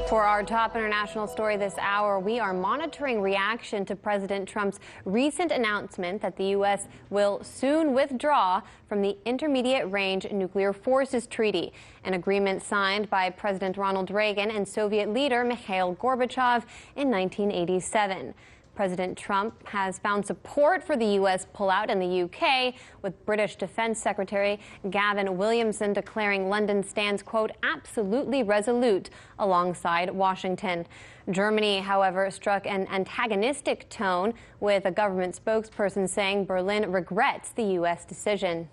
For our top international story this hour, we are monitoring reaction to President Trump's recent announcement that the U.S. will soon withdraw from the Intermediate Range Nuclear Forces Treaty, an agreement signed by President Ronald Reagan and Soviet leader Mikhail Gorbachev in 1987. President Trump has found support for the U.S. pullout in the U.K., with British Defense Secretary Gavin Williamson declaring London stands, quote, absolutely resolute alongside Washington. Germany, however, struck an antagonistic tone, with a government spokesperson saying Berlin regrets the U.S. decision.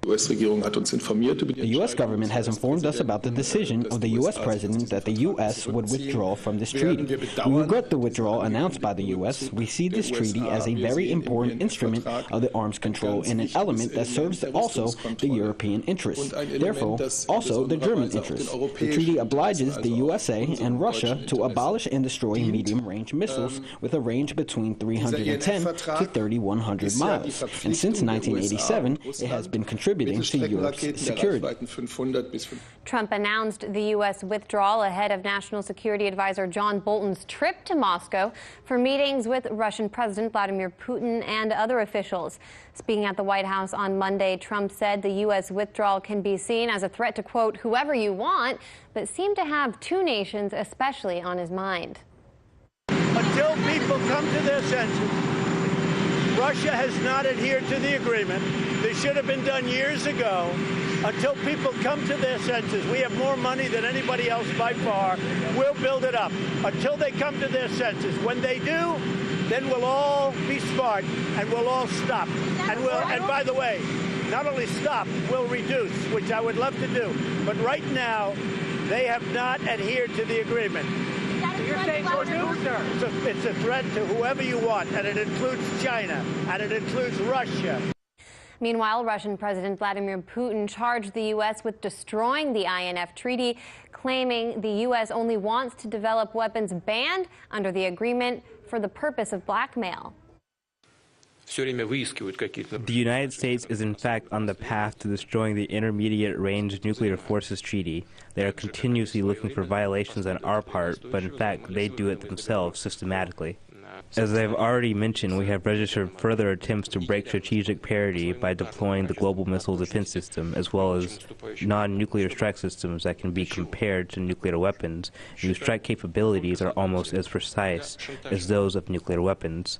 The U.S. government has informed us about the decision of the U.S. president that the U.S. would withdraw from this treaty. We regret the withdrawal announced by the U.S. We see this treaty as a very important instrument of the arms control and an element that serves also the European interests, therefore also the German interests. The treaty obliges the USA and Russia to abolish and destroy medium-range missiles with a range between 310 to 3,100 miles. And since 1987, it has been contributing to Europe's security. Trump announced the U.S. withdrawal ahead of National Security Advisor John Bolton's trip to Moscow for meetings with Russian President Vladimir Putin and other officials. Speaking at the White House on Monday, Trump said the U.S. withdrawal can be seen as a threat to, quote, whoever you want, but seemed to have two nations especially on his mind. Until people come to their senses, Russia has not adhered to the agreement. This should have been done years ago. Until people come to their senses, we have more money than anybody else by far. We'll build it up. Until they come to their senses. When they do, then we'll all be smart and we'll all stop. And by the way, not only stop, we'll reduce, which I would love to do. But right now, they have not adhered to the agreement. You're saying it's a threat to whoever you want, and it includes China, and it includes Russia. Meanwhile, Russian President Vladimir Putin charged the U.S. with destroying the INF Treaty, claiming the U.S. only wants to develop weapons banned under the agreement for the purpose of blackmail. The United States is in fact on the path to destroying the Intermediate Range Nuclear Forces Treaty. They are continuously looking for violations on our part, but in fact they do it themselves systematically. As I've already mentioned, we have registered further attempts to break strategic parity by deploying the Global Missile Defense System, as well as non-nuclear strike systems that can be compared to nuclear weapons, whose strike capabilities are almost as precise as those of nuclear weapons.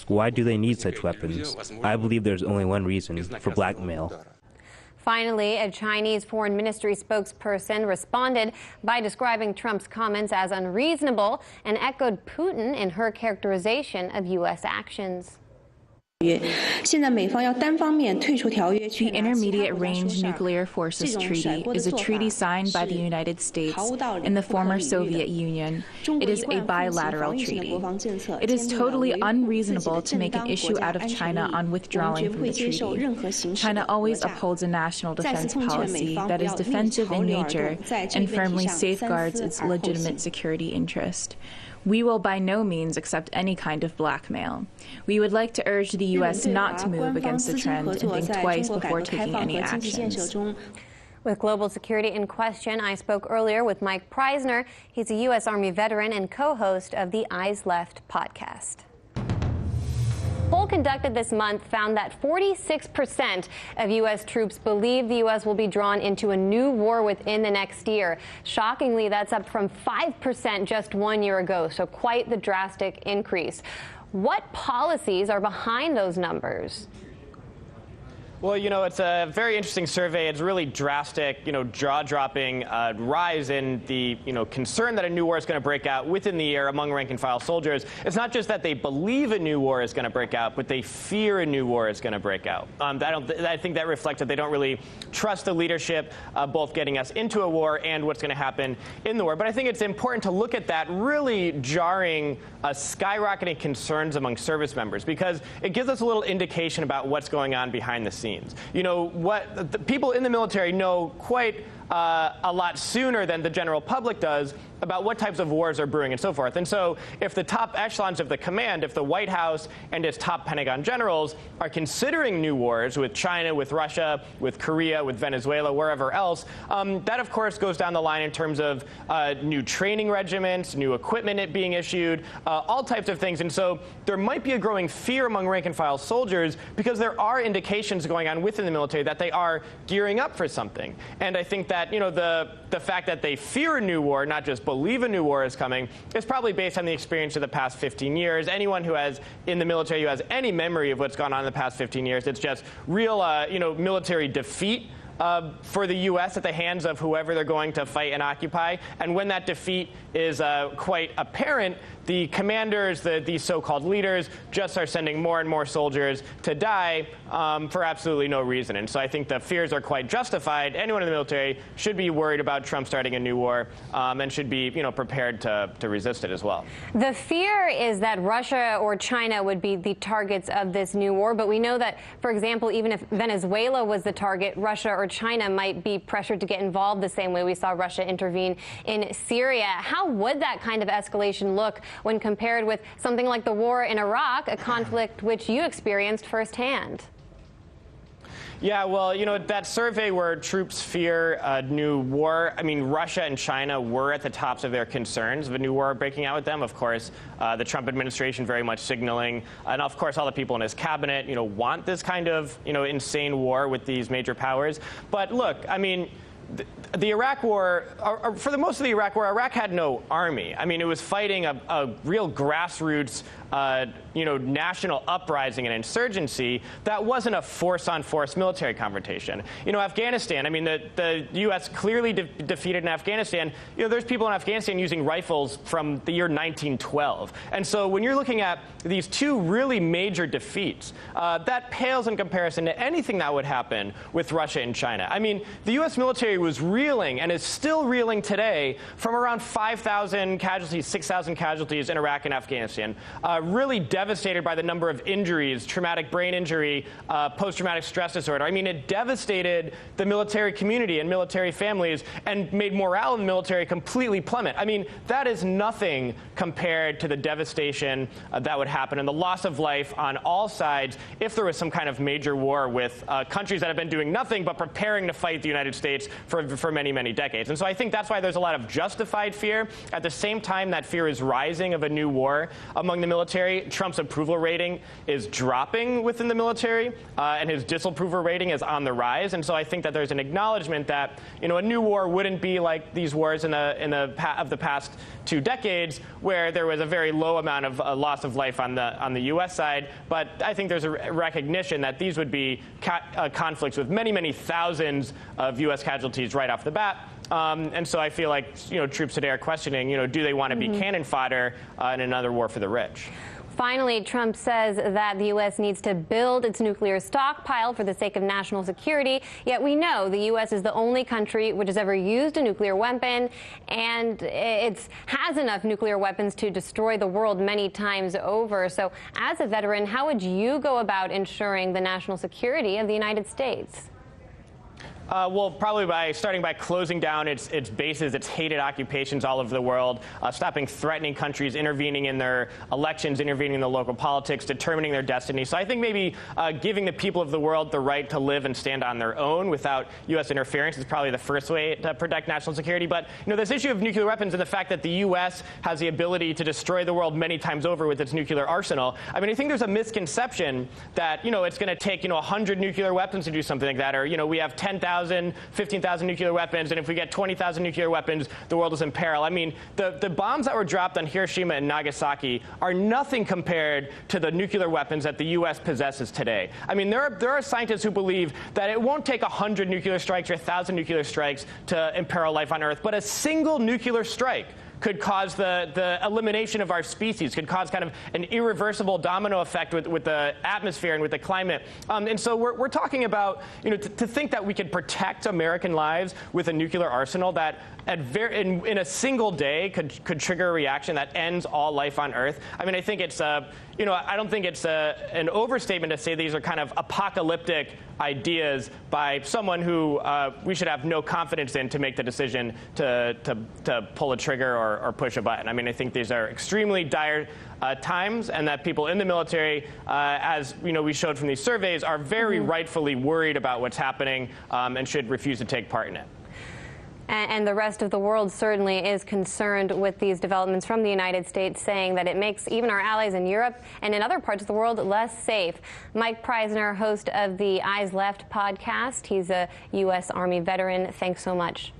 Why do they need such weapons? I believe there's only one reason: for blackmail. Finally, a Chinese Foreign Ministry spokesperson responded by describing Trump's comments as unreasonable and echoed Putin in her characterization of U.S. actions. The Intermediate Range Nuclear Forces Treaty is a treaty signed by the United States and the former Soviet Union. It is a bilateral treaty. It is totally unreasonable to make an issue out of China on withdrawing from the treaty. China always upholds a national defense policy that is defensive in nature and firmly safeguards its legitimate security interest. We will by no means accept any kind of blackmail. We would like to urge the U.S. not to move against the trend and think twice before taking any actions. With global security in question, I spoke earlier with Mike Prynser. He's a U.S. Army veteran and co-host of the Eyes Left podcast. A poll conducted this month found that 46% of U.S. troops believe the U.S. will be drawn into a new war within the next year. Shockingly, that's up from 5% just 1 year ago, so quite the drastic increase. What policies are behind those numbers? Well, you know, it's a very interesting survey. It's really drastic, jaw-dropping rise in the, concern that a new war is going to break out within the year among rank-and-file soldiers. It's not just that they believe a new war is going to break out, but they fear a new war is going to break out. I think that reflects that they don't really trust the leadership, both getting us into a war and what's going to happen in the war. But I think it's important to look at that really jarring, skyrocketing concerns among service members, because it gives us a little indication about what's going on behind the scenes. What the people in the military know quite a lot sooner than the general public does about what types of wars are brewing and so forth. And so if the top echelons of the command, if the White House and its top Pentagon generals are considering new wars with China, with Russia, with Korea, with Venezuela, wherever else, that, of course, goes down the line in terms of new training regiments, new equipment being issued, all types of things. And so there might be a growing fear among rank-and-file soldiers because there are indications going on within the military that they are gearing up for something. And I think that, the fact that they fear a new war, not just believe a new war is coming, is probably based on the experience of the past 15 years. Anyone who has in the military who has any memory of what's gone on in the past 15 years, it's just real, military defeat for the U.S. at the hands of whoever they're going to fight and occupy. And when that defeat is quite apparent, the commanders, these so-called leaders, just are sending more and more soldiers to die for absolutely no reason. And so I think the fears are quite justified. Anyone in the military should be worried about Trump starting a new war and should be, prepared to resist it as well. The fear is that Russia or China would be the targets of this new war. But we know that, for example, even if Venezuela was the target, Russia or China might be pressured to get involved the same way we saw Russia intervene in Syria. How would that kind of escalation look when compared with something like the war in Iraq, a conflict which you experienced firsthand? Yeah, well, that survey where troops fear a new war, I mean, Russia and China were at the tops of their concerns of a new war breaking out with them. Of course, the Trump administration very much signaling, and of course, all the people in his cabinet, want this kind of, insane war with these major powers. But look, I mean, the Iraq War, for the most of the Iraq War, Iraq had no army. I mean, it was fighting a real grassroots, national uprising and insurgency that wasn't a force-on-force military confrontation. Afghanistan, I mean, the U.S. clearly defeated in Afghanistan. There's people in Afghanistan using rifles from the year 1912. And so when you're looking at these two really major defeats, that pales in comparison to anything that would happen with Russia and China. I mean, the U.S. military was reeling and is still reeling today from around 5,000 casualties, 6,000 casualties in Iraq and Afghanistan. Really devastated by the number of injuries, traumatic brain injury, post-traumatic stress disorder. I mean, it devastated the military community and military families and made morale in the military completely plummet. I mean, that is nothing compared to the devastation that would happen and the loss of life on all sides if there was some kind of major war with countries that have been doing nothing but preparing to fight the United States for many, many decades. And so I think that's why there's a lot of justified fear. At the same time, that fear is rising of a new war among the military. Trump's approval rating is dropping within the military, and his disapproval rating is on the rise. And so I think that there's an acknowledgement that a new war wouldn't be like these wars in the past 2 decades, where there was a very low amount of loss of life on the U.S. side. But I think there's a recognition that these would be conflicts with many, many thousands of U.S. casualties right off the bat. And so I feel like troops today are questioning, do they want to be cannon fodder in another war for the rich? Finally, Trump says that the U.S. needs to build its nuclear stockpile for the sake of national security. Yet we know the U.S. is the only country which has ever used a nuclear weapon, and it has enough nuclear weapons to destroy the world many times over. So as a veteran, how would you go about ensuring the national security of the United States? Well, probably starting by closing down its bases, its hated occupations all over the world, stopping threatening countries, intervening in their elections, intervening in the local politics, determining their destiny. So I think maybe giving the people of the world the right to live and stand on their own without U.S. interference is probably the first way to protect national security. But this issue of nuclear weapons and the fact that the U.S. has the ability to destroy the world many times over with its nuclear arsenal, I mean, I think there's a misconception that it's going to take 100 nuclear weapons to do something like that, or we have 10,000, 15,000 nuclear weapons, and if we get 20,000 nuclear weapons, the world is in peril. I mean, the bombs that were dropped on Hiroshima and Nagasaki are nothing compared to the nuclear weapons that the U.S. possesses today. I mean, there are scientists who believe that it won't take 100 nuclear strikes or 1,000 nuclear strikes to imperil life on Earth, but a single nuclear strike could cause the elimination of our species, could cause kind of an irreversible domino effect with the atmosphere and with the climate. And so we're talking about, to think that we could protect American lives with a nuclear arsenal that in a single day could trigger a reaction that ends all life on Earth. I mean, I think it's I don't think it's an overstatement to say these are kind of apocalyptic ideas by someone who we should have no confidence in to make the decision to pull a trigger or push a button. I mean, I think these are extremely dire times, and that people in the military, as we showed from these surveys, are very rightfully worried about what's happening and should refuse to take part in it. And the rest of the world certainly is concerned with these developments from the United States, saying that it makes even our allies in Europe and in other parts of the world less safe. Mike Prynser, host of the Eyes Left podcast. He's a U.S. Army veteran. Thanks so much.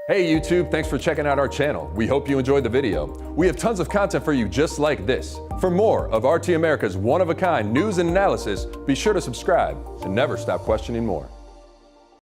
Hey YouTube, thanks for checking out our channel. We hope you enjoyed the video. We have tons of content for you just like this. For more of RT America's one-of-a-kind news and analysis, be sure to subscribe and never stop questioning more.